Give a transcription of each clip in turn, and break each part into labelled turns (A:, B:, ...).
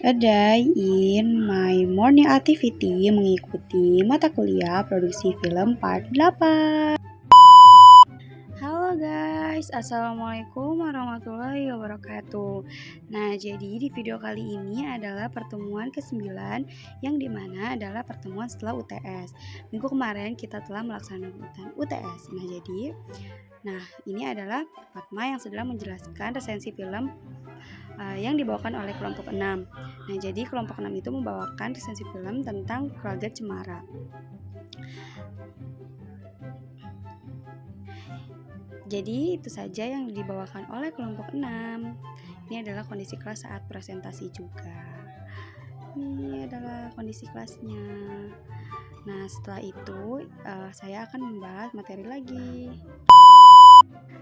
A: A day in my morning activity mengikuti mata kuliah produksi film part 8. Halo guys, Assalamualaikum warahmatullahi wabarakatuh. Nah, jadi di video kali ini adalah pertemuan ke-9 yang dimana adalah pertemuan setelah UTS. Minggu kemarin kita telah melaksanakan UTS. Nah, ini adalah Fatma yang sedang menjelaskan resensi film yang dibawakan oleh kelompok 6. Nah, jadi kelompok 6 itu membawakan resensi film tentang Keluarga Cemara. Jadi itu saja yang dibawakan oleh kelompok 6. Ini adalah kondisi kelas saat presentasi juga. Ini adalah kondisi kelasnya. Nah, setelah itu saya akan membahas materi lagi.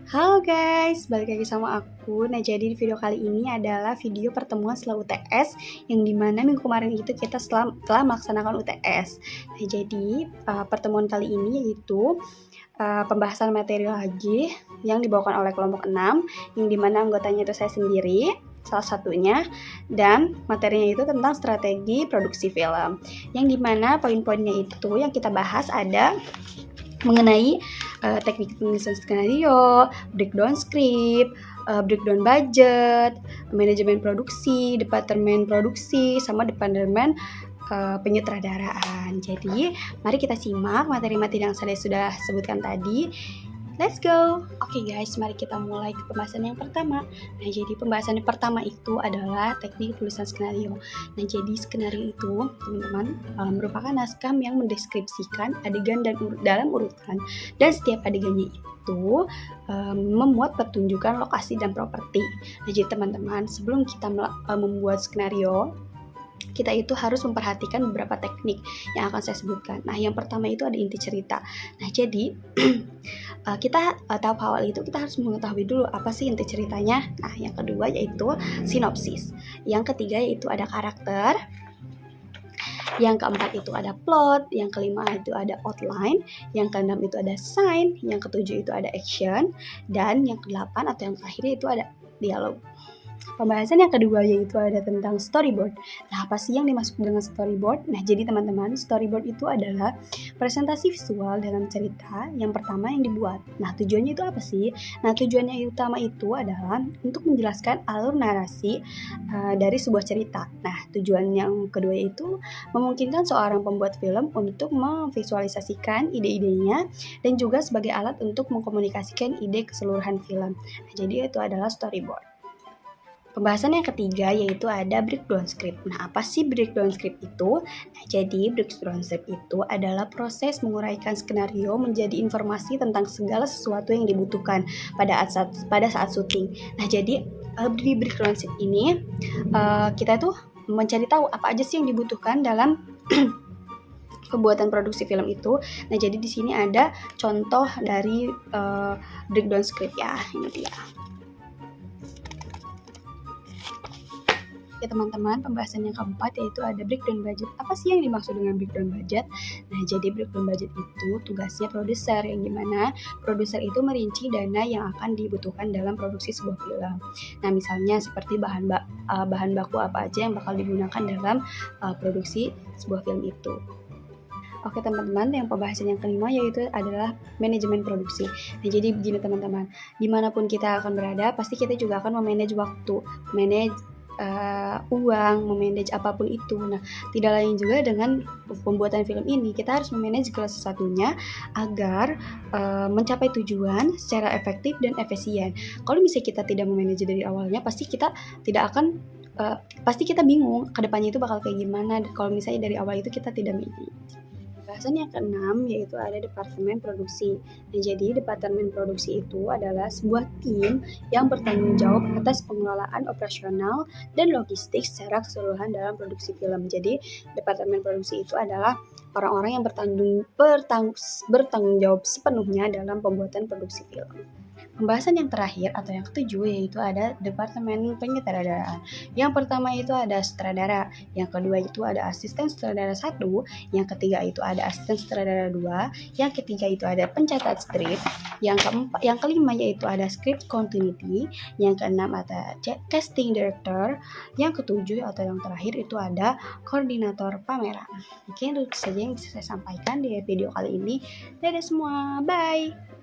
A: Halo guys, balik lagi sama aku. Nah, jadi di video kali ini adalah video pertemuan setelah UTS, yang dimana minggu kemarin itu kita telah melaksanakan UTS. Nah, jadi pertemuan kali ini yaitu pembahasan materi lagi yang dibawakan oleh kelompok 6, yang dimana anggotanya itu saya sendiri, salah satunya, dan materinya itu tentang strategi produksi film, yang dimana poin-poinnya itu yang kita bahas ada mengenai teknik penulisan skenario, breakdown script, breakdown budget, manajemen produksi, departemen produksi, sama departemen penyutradaraan. Jadi, mari kita simak materi-materi yang saya sudah sebutkan tadi. Let's go! Oke guys, mari kita mulai ke pembahasan yang pertama. Nah, jadi pembahasan yang pertama itu adalah teknik tulisan skenario. Nah, jadi skenario itu, teman-teman, merupakan naskah yang mendeskripsikan adegan dan dalam urutan. Dan setiap adegannya itu memuat pertunjukan lokasi dan properti. Nah, jadi teman-teman, sebelum kita membuat skenario, kita itu harus memperhatikan beberapa teknik yang akan saya sebutkan. Nah, yang pertama itu ada inti cerita. Nah, jadi kita tahap awal itu kita harus mengetahui dulu apa sih inti ceritanya. Nah, yang kedua yaitu sinopsis. Yang ketiga yaitu ada karakter. Yang keempat itu ada plot, yang kelima itu ada outline, yang keenam itu ada sign, yang ketujuh itu ada action, dan yang kedelapan atau yang terakhir itu ada dialog. Pembahasan yang kedua yaitu ada tentang storyboard. Nah, apa sih yang dimaksud dengan storyboard? Nah, jadi teman-teman, storyboard itu adalah presentasi visual dalam cerita yang pertama yang dibuat. Nah, tujuannya itu apa sih? Nah, tujuannya yang utama itu adalah untuk menjelaskan alur narasi dari sebuah cerita. Nah, tujuan yang kedua yaitu memungkinkan seorang pembuat film untuk memvisualisasikan ide-idenya dan juga sebagai alat untuk mengkomunikasikan ide keseluruhan film. Nah, jadi itu adalah storyboard. Pembahasan yang ketiga yaitu ada breakdown script. Nah, apa sih breakdown script itu? Nah, jadi breakdown script itu adalah proses menguraikan skenario menjadi informasi tentang segala sesuatu yang dibutuhkan pada saat syuting. Nah, jadi di breakdown script ini kita tuh mencari tahu apa aja sih yang dibutuhkan dalam pembuatan produksi film itu. Nah, jadi di sini ada contoh dari breakdown script ya. Ini dia. Ya teman-teman, pembahasan yang keempat yaitu ada breakdown budget. Apa sih yang dimaksud dengan breakdown budget? Nah, jadi breakdown budget itu tugasnya produser, yang dimana produser itu merinci dana yang akan dibutuhkan dalam produksi sebuah film. Nah, misalnya seperti bahan baku apa aja yang bakal digunakan dalam produksi sebuah film itu. Oke teman-teman, yang pembahasan yang kelima yaitu adalah manajemen produksi. Nah, jadi begini teman-teman, dimanapun kita akan berada, pasti kita juga akan memanage waktu, manage uang, memanage apapun itu. Nah, tidak lain juga dengan pembuatan film ini, kita harus memanage segala sesuatunya agar mencapai tujuan secara efektif dan efisien. Kalau misalnya kita tidak memanage dari awalnya, pasti kita tidak akan pasti kita bingung kedepannya itu bakal kayak gimana kalau misalnya dari awal itu kita tidak manage. Pembahasan yang keenam yaitu ada departemen produksi. Nah, jadi departemen produksi itu adalah sebuah tim yang bertanggung jawab atas pengelolaan operasional dan logistik secara keseluruhan dalam produksi film. Jadi departemen produksi itu adalah orang-orang yang bertanggung jawab sepenuhnya dalam pembuatan produksi film. Pembahasan yang terakhir atau yang ketujuh yaitu ada Departemen Penyutradaraan. Yang pertama itu ada sutradara, yang kedua itu ada asisten sutradara 1, yang ketiga itu ada asisten sutradara 2, yang ketiga itu ada pencatat skrip, yang kelima yaitu ada script continuity, yang keenam ada casting director, yang ketujuh atau yang terakhir itu ada koordinator pameran. Mungkin itu saja yang bisa saya sampaikan di video kali ini. Dadah semua, bye!